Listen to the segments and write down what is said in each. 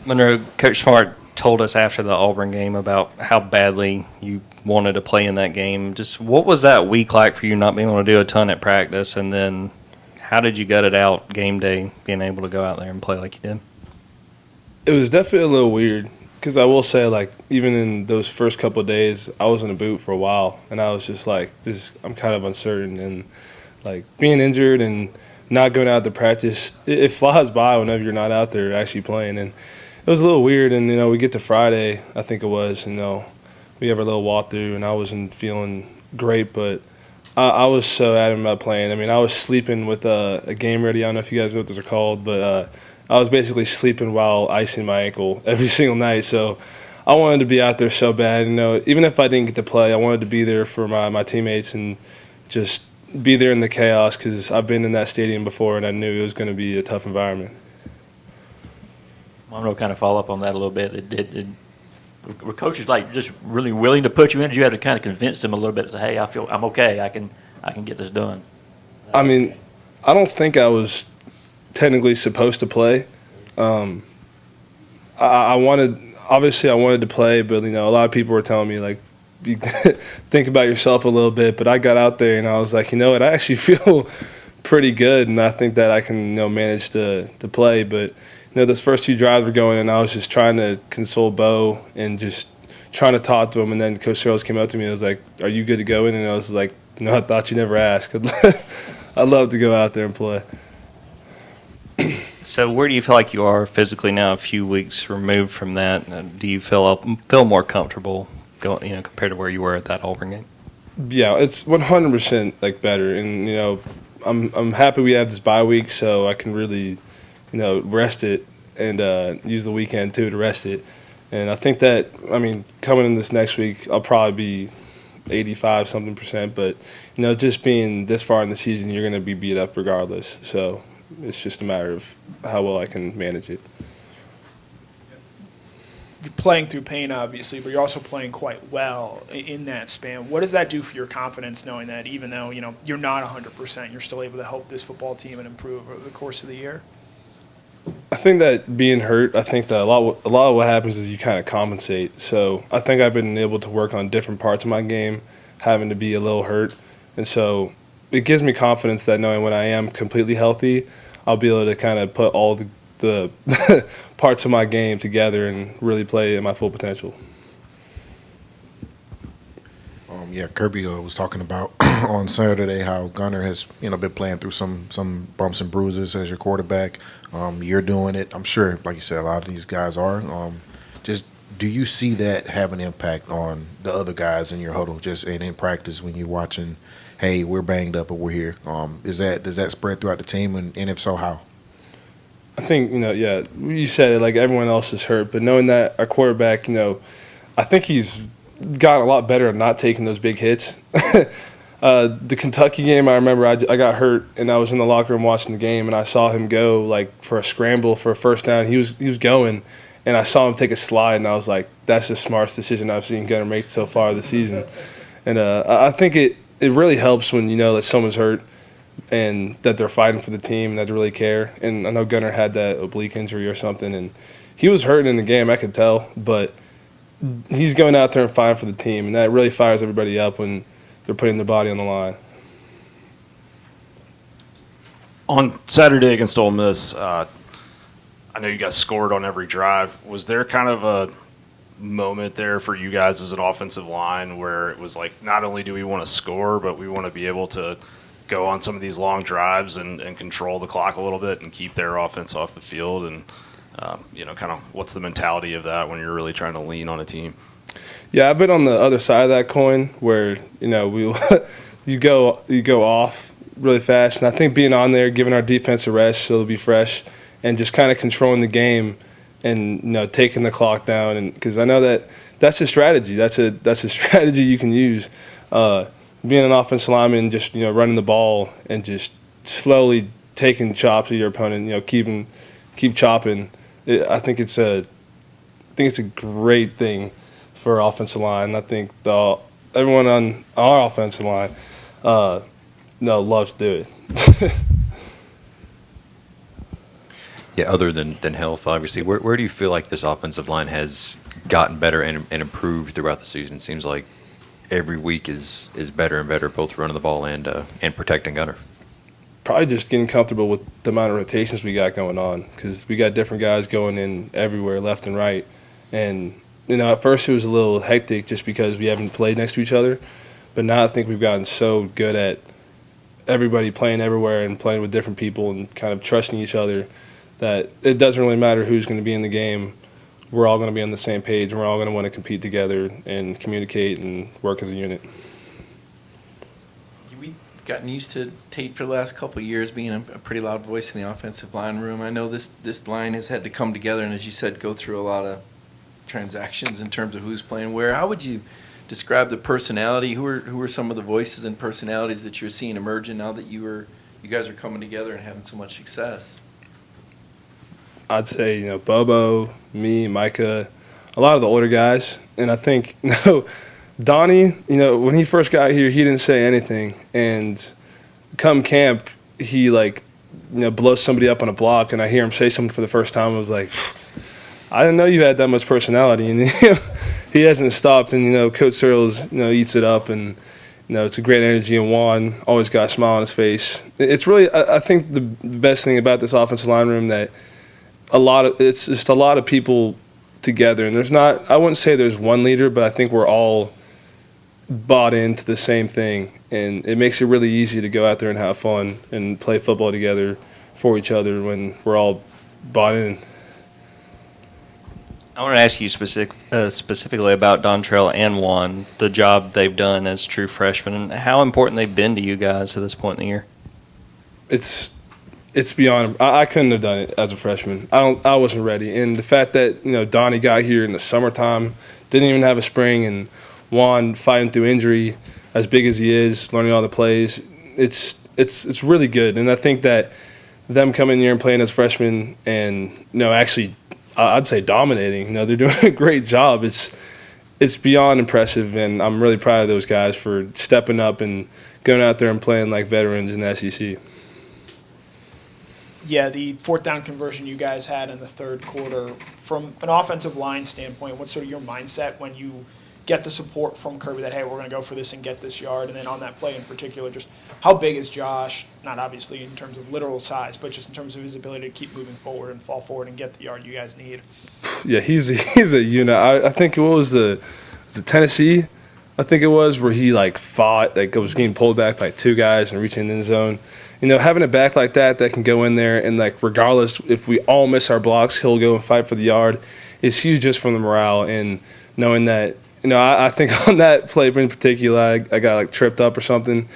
Monroe, Coach Smart told us after the Auburn game about how badly you wanted to play in that game. Just what was that week like for you, not being able to do a ton at practice, and then how did you gut it out game day, being able to go out there and play like you did? It was definitely a little weird because I will say, like, even in those first couple of days, I was in a boot for a while, and I was just like, I'm kind of uncertain, and like being injured and not going out to practice, it flies by whenever you're not out there actually playing, and it was a little weird. And we get to Friday, I think it was, we have our little walkthrough, and I wasn't feeling great, but I was so adamant about playing. I mean, I was sleeping with a game ready. I don't know if you guys know what those are called, but I was basically sleeping while icing my ankle every single night. So I wanted to be out there so bad. Even if I didn't get to play, I wanted to be there for my teammates and just be there in the chaos because I've been in that stadium before and I knew it was going to be a tough environment. I'm going to kind of follow up on that a little bit. Were coaches like just really willing to put you in? Did you have to kind of convince them a little bit to say, hey, I feel I'm okay. I can get this done? I mean, I don't think I was technically supposed to play. I wanted to play, but a lot of people were telling me like, think about yourself a little bit. But I got out there and I was like, what? I actually feel pretty good, and I think that I can manage to play. But those first two drives were going, and I was just trying to console Bo and just trying to talk to him. And then Coach Searles came up to me and was like, "Are you good to go in?" And I was like, "No, I thought you never asked." I'd love to go out there and play. So where do you feel like you are physically now, a few weeks removed from that? Do you feel more comfortable going, compared to where you were at that Auburn game? Yeah, it's 100% like better, and I'm happy we have this bye week so I can really rest it and use the weekend too to rest it. And I think that coming in this next week I'll probably be 85-something%, but just being this far in the season you're going to be beat up regardless. So it's just a matter of how well I can manage it. You're playing through pain, obviously, but you're also playing quite well in that span. What does that do for your confidence, knowing that even though you're not 100%, you're still able to help this football team and improve over the course of the year? I think that being hurt, I think that a lot of what happens is you kind of compensate. So I think I've been able to work on different parts of my game, having to be a little hurt, and so it gives me confidence that knowing when I am completely healthy, I'll be able to kind of put all the parts of my game together and really play at my full potential. Kirby was talking about on Saturday how Gunner has been playing through some bumps and bruises as your quarterback. You're doing it. I'm sure, like you said, a lot of these guys are. Just do you see that have an impact on the other guys in your huddle, just in practice when you're watching? Hey, we're banged up, but we're here. Does that spread throughout the team, and if so, how? I think you said it, like everyone else is hurt, but knowing that our quarterback, I think he's gotten a lot better at not taking those big hits. The Kentucky game, I remember I got hurt and I was in the locker room watching the game and I saw him go like for a scramble for a first down. He was going, and I saw him take a slide and I was like, that's the smartest decision I've seen Gunner make so far this season. And I think it really helps when that someone's hurt and that they're fighting for the team and that they really care. And I know Gunner had that oblique injury or something, and he was hurting in the game, I could tell, but he's going out there and fighting for the team, and that really fires everybody up when they're putting their body on the line. On Saturday against Ole Miss, I know you guys scored on every drive. Was there kind of a moment there for you guys as an offensive line where it was like, not only do we want to score, but we want to be able to go on some of these long drives and control the clock a little bit and keep their offense off the field? And kind of what's the mentality of that when you're really trying to lean on a team? Yeah, I've been on the other side of that coin where you go off really fast, and I think being on there, giving our defense a rest so they'll be fresh, and just kind of controlling the game and taking the clock down, and because I know that's a strategy. That's a strategy you can use. Being an offensive lineman, just running the ball and just slowly taking chops of your opponent. Keep chopping. I think it's a great thing for offensive line. I think everyone on our offensive line loves to do it. Yeah, other than health, obviously, where do you feel like this offensive line has gotten better and improved throughout the season? It seems like every week is better and better, both running the ball and protecting Gunner. Probably just getting comfortable with the amount of rotations we got going on, because we got different guys going in everywhere, left and right. And, at first it was a little hectic just because we haven't played next to each other. But now I think we've gotten so good at everybody playing everywhere and playing with different people and kind of trusting each other that it doesn't really matter who's going to be in the game. We're all going to be on the same page, and we're all going to want to compete together and communicate and work as a unit. We've gotten used to Tate for the last couple of years being a pretty loud voice in the offensive line room. I know this line has had to come together and, as you said, go through a lot of transactions in terms of who's playing where. How would you describe the personality? Who are some of the voices and personalities that you're seeing emerging now that you guys are coming together and having so much success? I'd say, Bobo, me, Micah, a lot of the older guys. And I think, Donnie, when he first got here, he didn't say anything. And come camp, he, blows somebody up on a block, and I hear him say something for the first time. I was like, I didn't know you had that much personality. And he hasn't stopped. And, Coach Searles, eats it up. And, it's a great energy. And Juan always got a smile on his face. It's really, I think the best thing about this offensive line room that it's just a lot of people together, and I wouldn't say there's one leader, but I think we're all bought into the same thing, and it makes it really easy to go out there and have fun and play football together for each other when we're all bought in. I want to ask you specifically about Dontrell and Juan, the job they've done as true freshmen, and how important they've been to you guys at this point in the year. It's beyond. I couldn't have done it as a freshman. I wasn't ready. And the fact that Donnie got here in the summertime, didn't even have a spring, and Juan fighting through injury, as big as he is, learning all the plays, it's really good. And I think that them coming here and playing as freshmen and actually, I'd say dominating. They're doing a great job. It's beyond impressive, and I'm really proud of those guys for stepping up and going out there and playing like veterans in the SEC. Yeah, the fourth down conversion you guys had in the third quarter, from an offensive line standpoint, what's sort of your mindset when you get the support from Kirby that, hey, we're going to go for this and get this yard? And then on that play in particular, just how big is Josh, not obviously in terms of literal size, but just in terms of his ability to keep moving forward and fall forward and get the yard you guys need? Yeah, he's a unit. I think it was the Tennessee, I think it was, where he fought, was getting pulled back by two guys and reaching the end zone. Having a back like that can go in there and, regardless if we all miss our blocks, he'll go and fight for the yard. It's huge just from the morale and knowing that, I think on that play in particular, I got, tripped up or something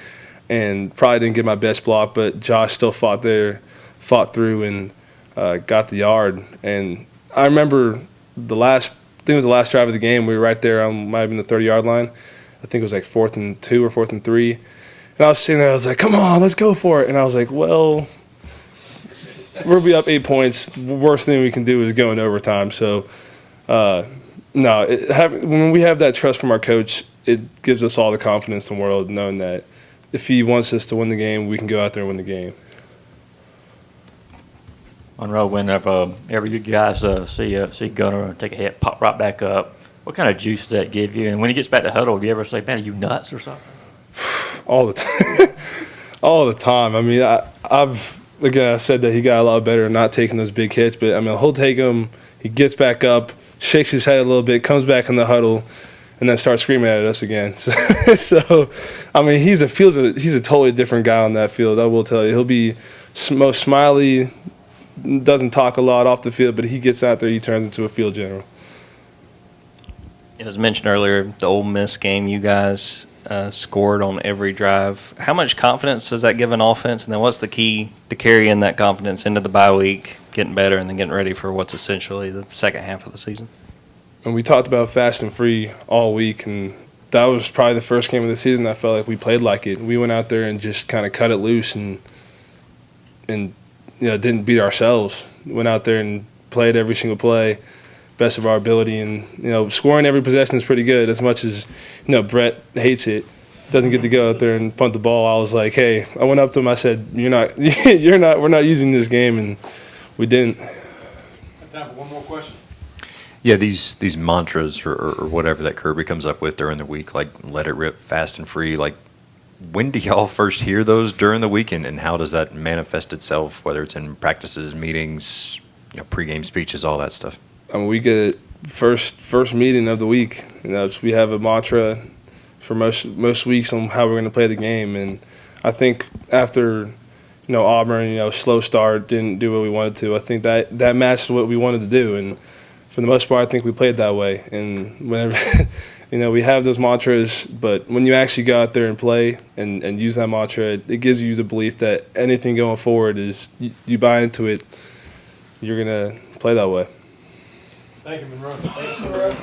and probably didn't get my best block, but Josh still fought through and got the yard. And I remember I think it was the last drive of the game. We were right there on might have been the 30-yard line. I think it was 4th and 2 or 4th and 3. And I was sitting there, I was like, come on, let's go for it. And I was like, well, we'll be up 8 points. The worst thing we can do is go in overtime. So, when we have that trust from our coach, it gives us all the confidence in the world, knowing that if he wants us to win the game, we can go out there and win the game. Monroe, whenever you guys see Gunner take a hit, pop right back up, what kind of juice does that give you? And when he gets back to huddle, do you ever say, man, are you nuts or something? All the time. All the time. I mean, I said that he got a lot better at not taking those big hits, but, he'll take them, he gets back up, shakes his head a little bit, comes back in the huddle, and then starts screaming at us again. So he's a totally different guy on that field, I will tell you. He'll be most smiley, doesn't talk a lot off the field, but he gets out there, he turns into a field general. It was mentioned earlier, the Ole Miss game, you guys scored on every drive. How much confidence does that give an offense? And then what's the key to carrying that confidence into the bye week, getting better, and then getting ready for what's essentially the second half of the season? And we talked about fast and free all week, and that was probably the first game of the season I felt like we played like it. We went out there and just kind of cut it loose and didn't beat ourselves. Went out there and played every single play, best of our ability, and scoring every possession is pretty good. As much as Brett hates it, doesn't get to go out there and punt the ball. I was like, hey, I went up to him. I said, we're not using this game, and we didn't. Time for one more question. Yeah, these mantras or whatever that Kirby comes up with during the week, like let it rip, fast and free. Like, when do y'all first hear those during the week, and how does that manifest itself, whether it's in practices, meetings, pregame speeches, all that stuff? I mean, we get first meeting of the week. We have a mantra for most weeks on how we're going to play the game, and I think after Auburn, slow start, didn't do what we wanted to. I think that matched what we wanted to do, and for the most part, I think we played that way. And whenever we have those mantras, but when you actually go out there and play and use that mantra, it gives you the belief that anything going forward is you buy into it, you're gonna play that way. Thank you, Monroe. Thanks, Monroe.